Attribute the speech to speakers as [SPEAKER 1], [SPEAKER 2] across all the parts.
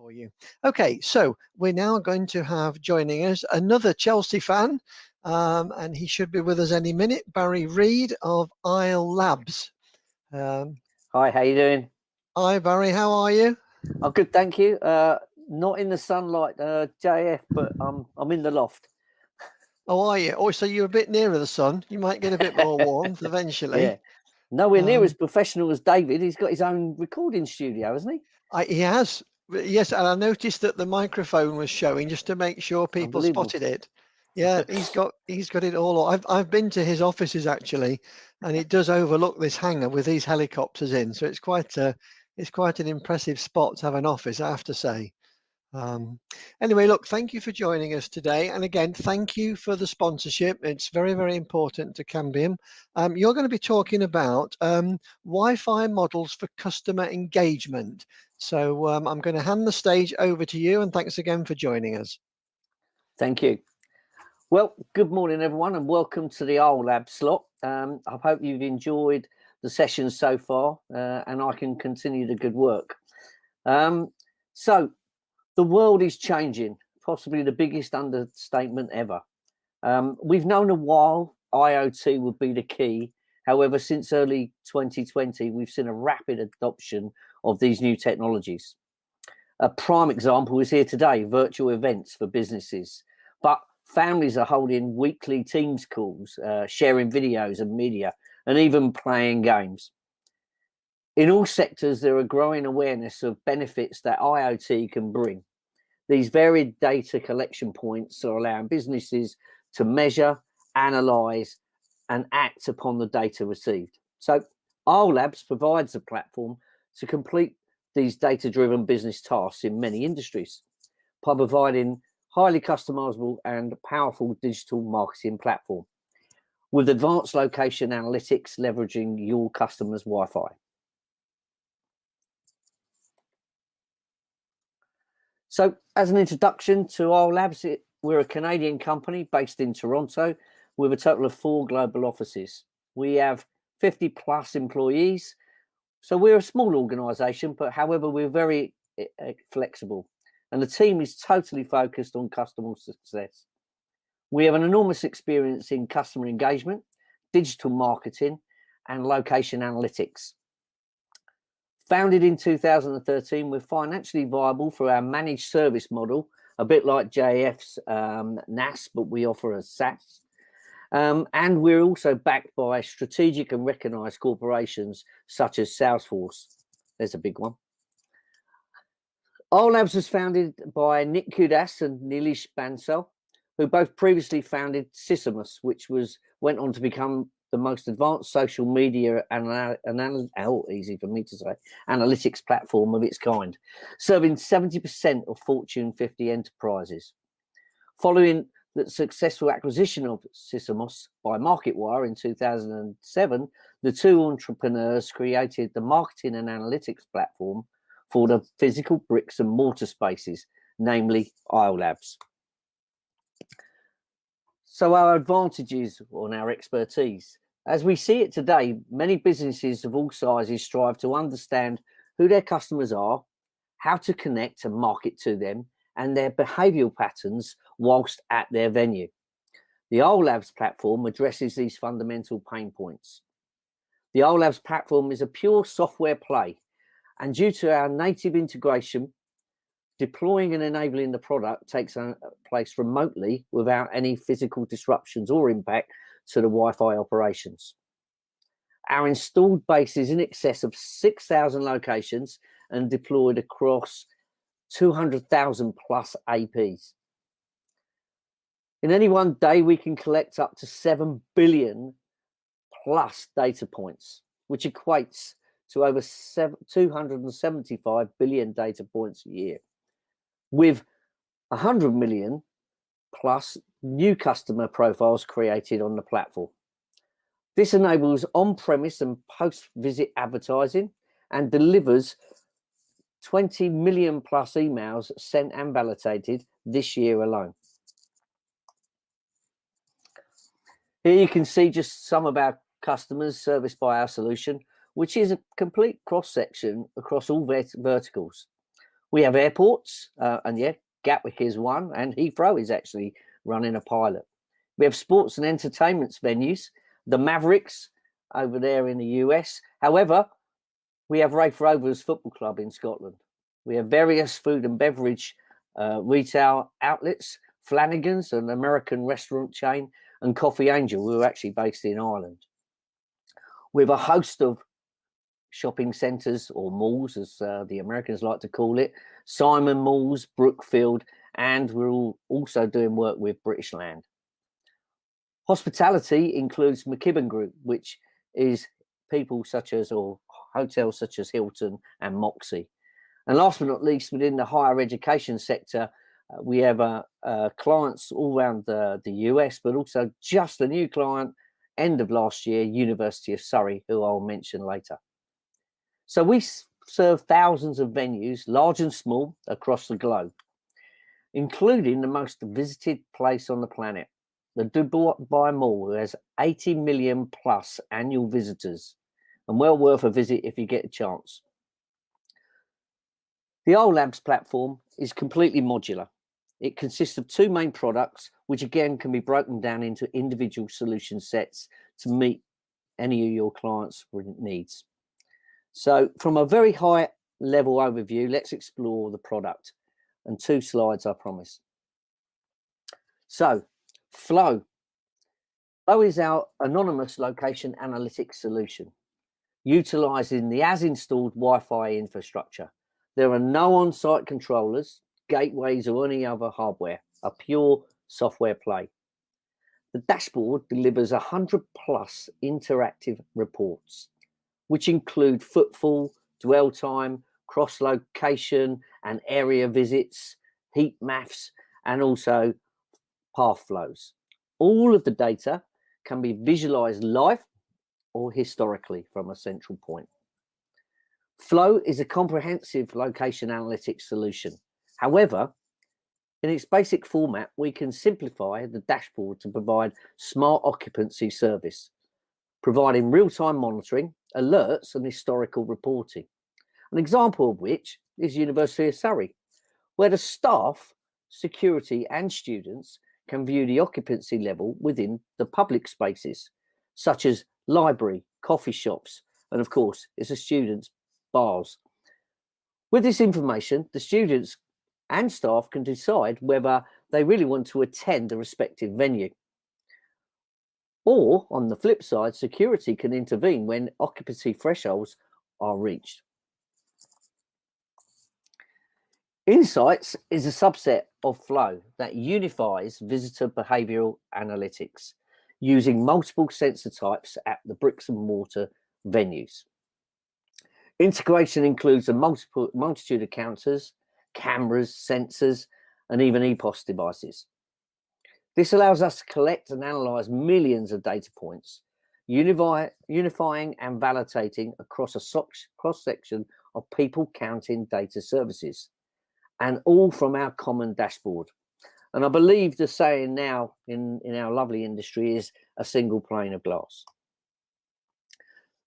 [SPEAKER 1] for you. Okay, so we're now going to have joining us another Chelsea fan, and he should be with us any minute, Barry Reid of Aislelabs.
[SPEAKER 2] Hi, how you doing?
[SPEAKER 1] Hi, Barry, how are you?
[SPEAKER 2] Oh, good, thank you. Not in the sunlight, JF, but I'm in the loft.
[SPEAKER 1] Oh, are you? Oh, so you're a bit nearer the sun. You might get a bit more warmth eventually.
[SPEAKER 2] Yeah. Nowhere near as professional as David. He's got his own recording studio, hasn't he?
[SPEAKER 1] He has. Yes, and I noticed that the microphone was showing just to make sure people spotted it. Yeah, he's got it all. I've been to his offices actually, and it does overlook this hangar with these helicopters in. So it's quite an impressive spot to have an office, I have to say. Anyway, look, thank you for joining us today. And again, thank you for the sponsorship. It's very, very important to Cambium. You're going to be talking about Wi-Fi models for customer engagement. So I'm going to hand the stage over to you, and thanks again for joining us.
[SPEAKER 2] Thank you. Well, good morning, everyone, and welcome to the Aislelabs slot. I hope you've enjoyed the session so far, and I can continue the good work. So the world is changing, possibly the biggest understatement ever. We've known a while IoT would be the key. However, since early 2020, we've seen a rapid adoption of these new technologies. A prime example is here today, virtual events for businesses. But families are holding weekly Teams calls, sharing videos and media, and even playing games. In all sectors, there are growing awareness of benefits that IoT can bring. These varied data collection points are allowing businesses to measure, analyze, and act upon the data received. So Aislelabs provides a platform to complete these data-driven business tasks in many industries by providing highly customizable and powerful digital marketing platform with advanced location analytics leveraging your customers' Wi-Fi. So as an introduction to Aislelabs, we're a Canadian company based in Toronto with a total of 4 global offices. We have 50 plus employees. So we're a small organization, but however, we're very flexible. And the team is totally focused on customer success. We have an enormous experience in customer engagement, digital marketing, and location analytics. Founded in 2013, we're financially viable for our managed service model, a bit like JF's NAS, but we offer a SaaS. And we're also backed by strategic and recognized corporations such as Salesforce. There's a big one. Aislelabs was founded by Nick Kudas and Nilesh Bansal, who both previously founded Systemus, which went on to become the most advanced social media easy for me to say, analytics platform of its kind, serving 70% of Fortune 50 enterprises. Following the successful acquisition of Systemus by MarketWire in 2007, the two entrepreneurs created the marketing and analytics platform for the physical bricks and mortar spaces, namely Aislelabs. So our advantages on our expertise. As we see it today, many businesses of all sizes strive to understand who their customers are, how to connect and market to them, and their behavioural patterns whilst at their venue. The Aislelabs platform addresses these fundamental pain points. The Aislelabs platform is a pure software play, and due to our native integration, deploying and enabling the product takes place remotely without any physical disruptions or impact to the Wi-Fi operations. Our installed base is in excess of 6,000 locations and deployed across 200,000 plus APs. In any one day, we can collect up to 7 billion plus data points, which equates to over 275 billion data points a year, with 100 million plus new customer profiles created on the platform. This enables on-premise and post-visit advertising and delivers 20 million plus emails sent and validated this year alone. Here you can see just some of our customers serviced by our solution, which is a complete cross-section across all verticals. We have airports, and yeah, Gatwick is one, and Heathrow is actually running a pilot. We have sports and entertainment venues, the Mavericks over there in the US. However, we have Raith Rovers Football Club in Scotland. We have various food and beverage retail outlets, Flanagan's, an American restaurant chain, and Coffee Angel, who are actually based in Ireland. We have a host of shopping centres, or malls, as the Americans like to call it, Simon Malls, Brookfield, and we're also doing work with British Land. Hospitality includes McKibben Group, which is people such as, or hotels such as Hilton and Moxie. And last but not least, within the higher education sector, we have clients all around the US, but also just a new client, end of last year, University of Surrey, who I'll mention later. So we serve thousands of venues, large and small, across the globe, including the most visited place on the planet, the Dubai Mall, who has 80 million plus annual visitors, and well worth a visit if you get a chance. The Aislelabs platform is completely modular. It consists of two main products, which again can be broken down into individual solution sets to meet any of your clients' needs. So from a very high level overview, let's explore the product, and 2 slides, I promise. So Flow. Flow is our anonymous location analytics solution, utilizing the as-installed Wi-Fi infrastructure. There are no on-site controllers, gateways, or any other hardware, a pure software play. The dashboard delivers 100 plus interactive reports, which include footfall, dwell time, cross-location and area visits, heat maps, and also path flows. All of the data can be visualized live or historically from a central point. Flow is a comprehensive location analytics solution. However, in its basic format, we can simplify the dashboard to provide smart occupancy service, providing real-time monitoring, alerts, and historical reporting. An example of which is University of Surrey, where the staff, security, and students can view the occupancy level within the public spaces, such as library, coffee shops, and of course, it's a students' bars. With this information, the students and staff can decide whether they really want to attend the respective venue. Or, on the flip side, security can intervene when occupancy thresholds are reached. Insights is a subset of Flow that unifies visitor behavioural analytics using multiple sensor types at the bricks and mortar venues. Integration includes a multitude of counters, cameras, sensors, and even EPOS devices. This allows us to collect and analyze millions of data points, unifying and validating across a cross-section of people counting data services, and all from our common dashboard. And I believe the saying now in our lovely industry is a single pane of glass.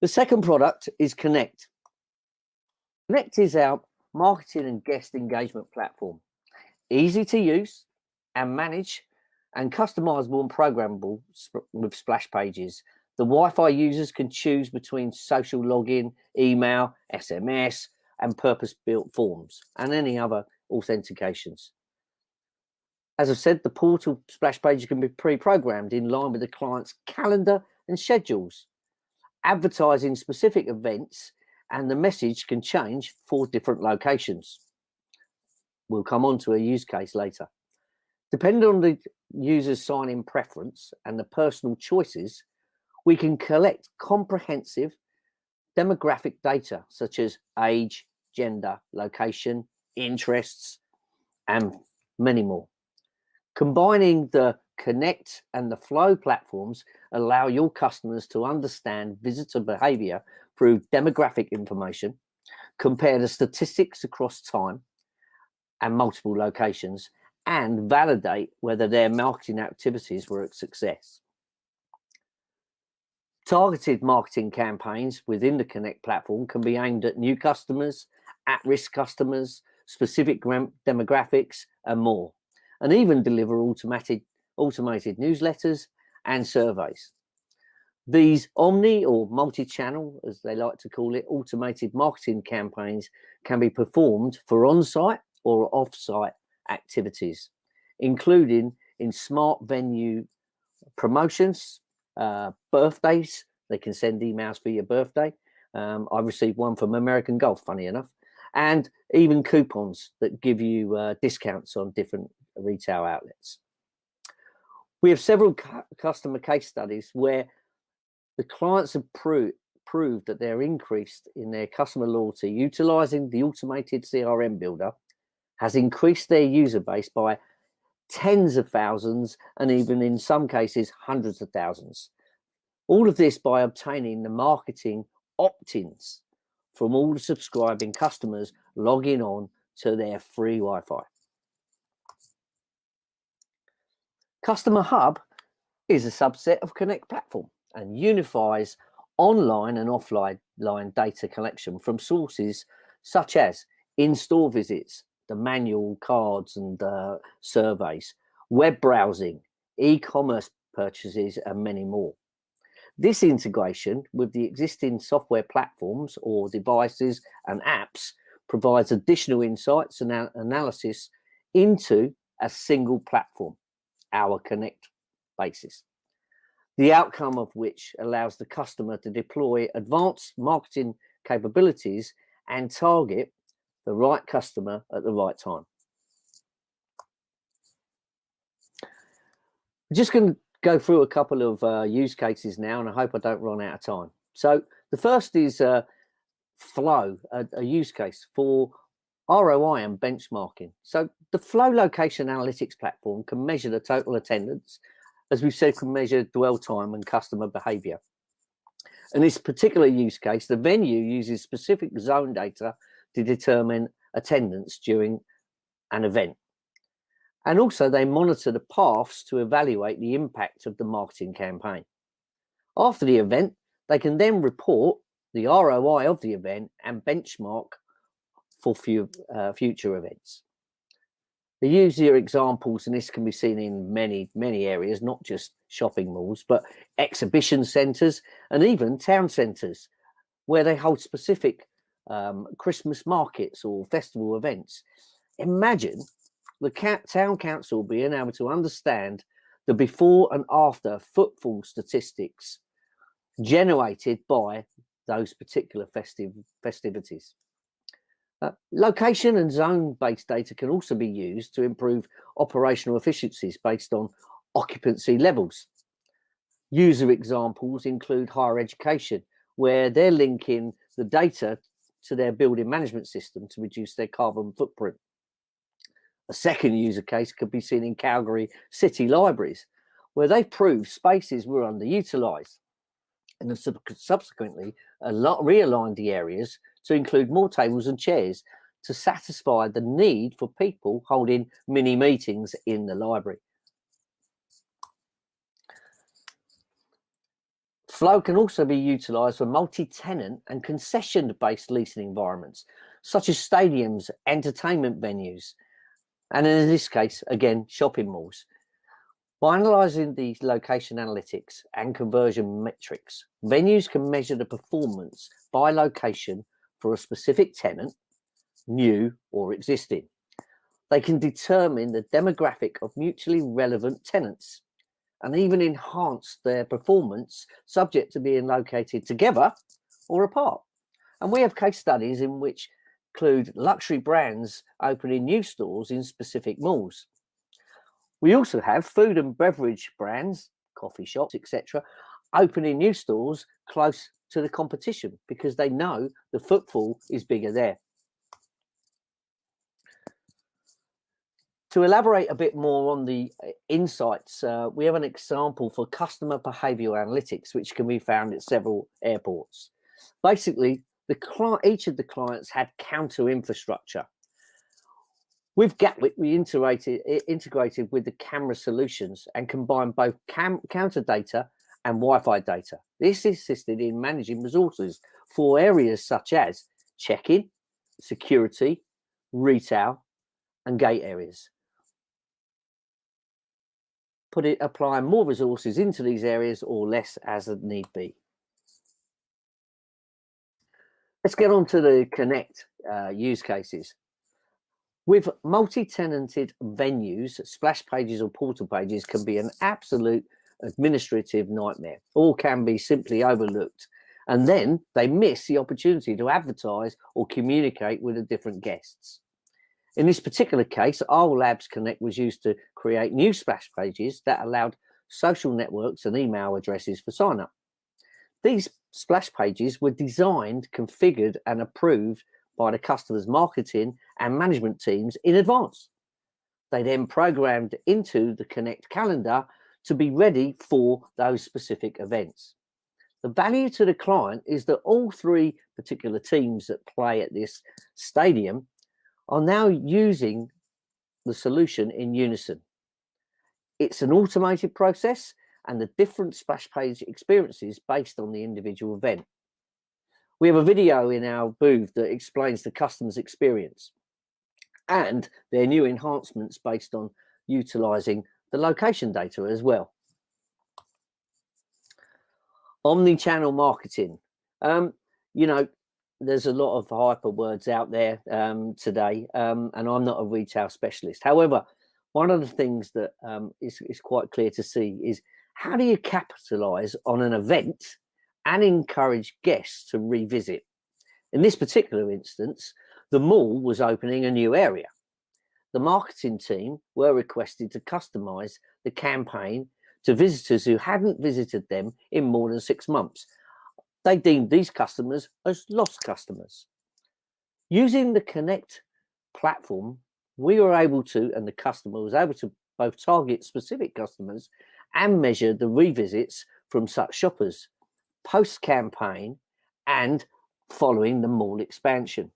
[SPEAKER 2] The second product is Connect. Connect is our marketing and guest engagement platform, easy to use and manage, and customizable and programmable with splash pages. The Wi-Fi users can choose between social login, email, SMS, and purpose-built forms, and any other authentications. As I've said, the portal splash pages can be pre-programmed in line with the client's calendar and schedules, advertising specific events, and the message can change for different locations. We'll come on to a use case later. Depending on the user's sign-in preference and the personal choices, we can collect comprehensive demographic data such as age, gender, location, interests, and many more. Combining the Connect and the Flow platforms allow your customers to understand visitor behavior through demographic information, compare the statistics across time and multiple locations, and validate whether their marketing activities were a success. Targeted marketing campaigns within the Connect platform can be aimed at new customers, at-risk customers, specific demographics, and more, and even deliver automated newsletters and surveys. These omni or multi-channel, as they like to call it, automated marketing campaigns can be performed for on-site or off-site activities, including in smart venue promotions, birthdays. They can send emails for your birthday. I received one from American Golf, funny enough, and even coupons that give you discounts on different retail outlets. We have several customer case studies where the clients have proved that they're increased in their customer loyalty, utilizing the automated CRM builder has increased their user base by tens of thousands and even in some cases hundreds of thousands. All of this by obtaining the marketing opt-ins from all the subscribing customers logging on to their free Wi-Fi. Customer Hub is a subset of Connect platform and unifies online and offline data collection from sources such as in-store visits, the manual cards and surveys, web browsing, e-commerce purchases, and many more. This integration with the existing software platforms or devices and apps provides additional insights and analysis into a single platform, our Connect basis, the outcome of which allows the customer to deploy advanced marketing capabilities and target the right customer at the right time. I'm just going to go through a couple of use cases now, and I hope I don't run out of time. So the first is Flow, a use case for ROI and benchmarking. So the Flow location analytics platform can measure the total attendance, as we've said, can measure dwell time and customer behavior. In this particular use case, the venue uses specific zone data to determine attendance during an event. And also they monitor the paths to evaluate the impact of the marketing campaign. After the event, they can then report the ROI of the event and benchmark for future events. The user examples, and this can be seen in many areas, not just shopping malls, but exhibition centres and even town centres where they hold specific Christmas markets or festival events. Imagine the town council being able to understand the before and after footfall statistics generated by those particular festivities. Location and zone-based data can also be used to improve operational efficiencies based on occupancy levels. User examples include higher education, where they're linking the data to their building management system to reduce their carbon footprint. A second user case could be seen in Calgary City Libraries, where they proved spaces were underutilised and have subsequently realigned the areas to include more tables and chairs to satisfy the need for people holding mini meetings in the library. Flow can also be utilised for multi-tenant and concession-based leasing environments, such as stadiums, entertainment venues, and in this case, again, shopping malls. By analysing these location analytics and conversion metrics, venues can measure the performance by location for a specific tenant, new or existing. They can determine the demographic of mutually relevant tenants and even enhance their performance subject to being located together or apart. And we have case studies in which include luxury brands opening new stores in specific malls. We also have food and beverage brands, coffee shops, etc., opening new stores close to the competition because they know the footfall is bigger there. To elaborate a bit more on the insights, we have an example for customer behavioural analytics, which can be found at several airports. Basically, each of the clients had counter infrastructure. With Gatwick, we integrated with the camera solutions and combined both counter data and Wi-Fi data. This assisted in managing resources for areas such as check-in, security, retail, and gate areas. Applying more resources into these areas or less as need be. Let's get on to the Connect use cases. With multi-tenanted venues, splash pages or portal pages can be an absolute administrative nightmare, or can be simply overlooked, and then they miss the opportunity to advertise or communicate with the different guests. In this particular case, Aislelabs Connect was used to create new splash pages that allowed social networks and email addresses for sign-up. These splash pages were designed, configured, and approved by the customer's marketing and management teams in advance. They then programmed into the Connect calendar to be ready for those specific events. The value to the client is that all three particular teams that play at this stadium are now using the solution in unison. It's an automated process and the different splash page experiences based on the individual event. We have a video in our booth that explains the customer's experience and their new enhancements based on utilizing the location data as well. Omni-channel marketing. You know, there's a lot of hyper words out there today, and I'm not a retail specialist. However, one of the things that is quite clear to see is, how do you capitalize on an event and encourage guests to revisit? In this particular instance, the mall was opening a new area. The marketing team were requested to customize the campaign to visitors who hadn't visited them in more than 6 months. They deemed these customers as lost customers. Using the Connect platform, we were able to, and the customer was able to, both target specific customers and measure the revisits from such shoppers post-campaign and following the mall expansion.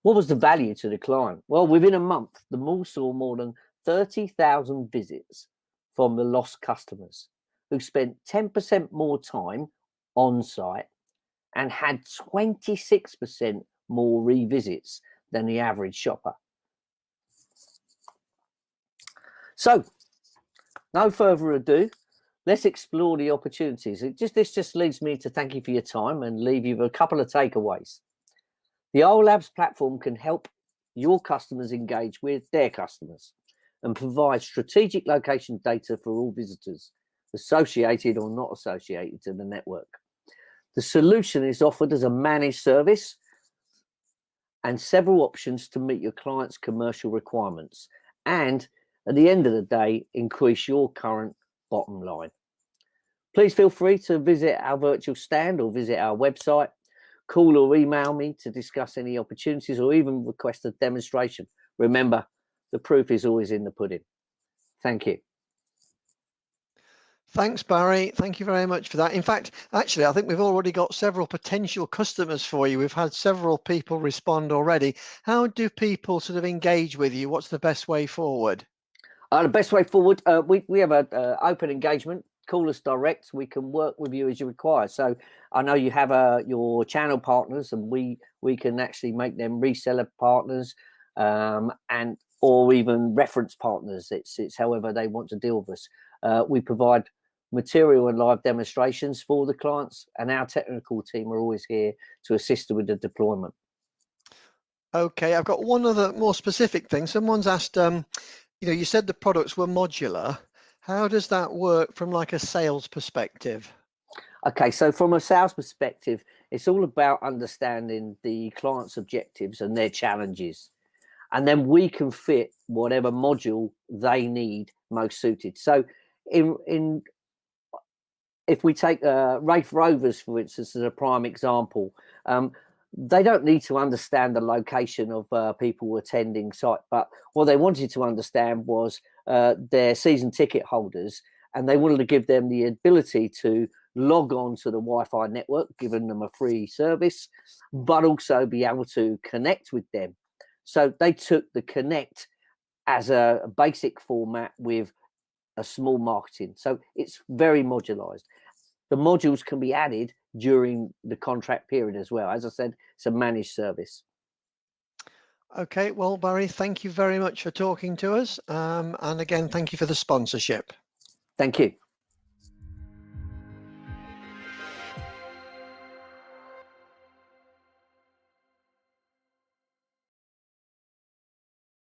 [SPEAKER 2] What was the value to the client? Well, within a month, the mall saw more than 30,000 visits from the lost customers who spent 10% more time on site and had 26% more revisits than the average shopper. So, no further ado, let's explore the opportunities. This just leads me to thank you for your time and leave you with a couple of takeaways. The Aislelabs platform can help your customers engage with their customers and provide strategic location data for all visitors, associated or not associated to the network. The solution is offered as a managed service and several options to meet your client's commercial requirements, and at the end of the day, increase your current bottom line. Please feel free to visit our virtual stand or visit our website, call or email me to discuss any opportunities, or even request a demonstration. Remember, the proof is always in the pudding. Thank you.
[SPEAKER 1] Thanks, Barry. Thank you very much for that. In fact, actually, I think we've already got several potential customers for you. We've had several people respond already. How do people sort of engage with you? What's the best way forward?
[SPEAKER 2] The best way forward, we have an open engagement. Call us direct. We can work with you as you require. So I know you have your channel partners, and we can actually make them reseller partners, and or even reference partners. It's however they want to deal with us. We provide material and live demonstrations for the clients, and our technical team are always here to assist with the deployment.
[SPEAKER 1] Okay, I've got one other more specific thing. Someone's asked, you said the products were modular. How does that work from like a sales perspective?
[SPEAKER 2] Okay, so from a sales perspective, it's all about understanding the client's objectives and their challenges. And then we can fit whatever module they need most suited. So if we take Rafe Rovers, for instance, as a prime example, they don't need to understand the location of people attending site, but what they wanted to understand was their season ticket holders, and they wanted to give them the ability to log on to the Wi-Fi network, giving them a free service, but also be able to connect with them. So they took the Connect as a basic format with a small marketing. So it's very modularized. The modules can be added during the contract period as well. As I said, it's a managed service.
[SPEAKER 1] Okay, well, Barry, thank you very much for talking to us. And again, thank you for the sponsorship.
[SPEAKER 2] Thank you.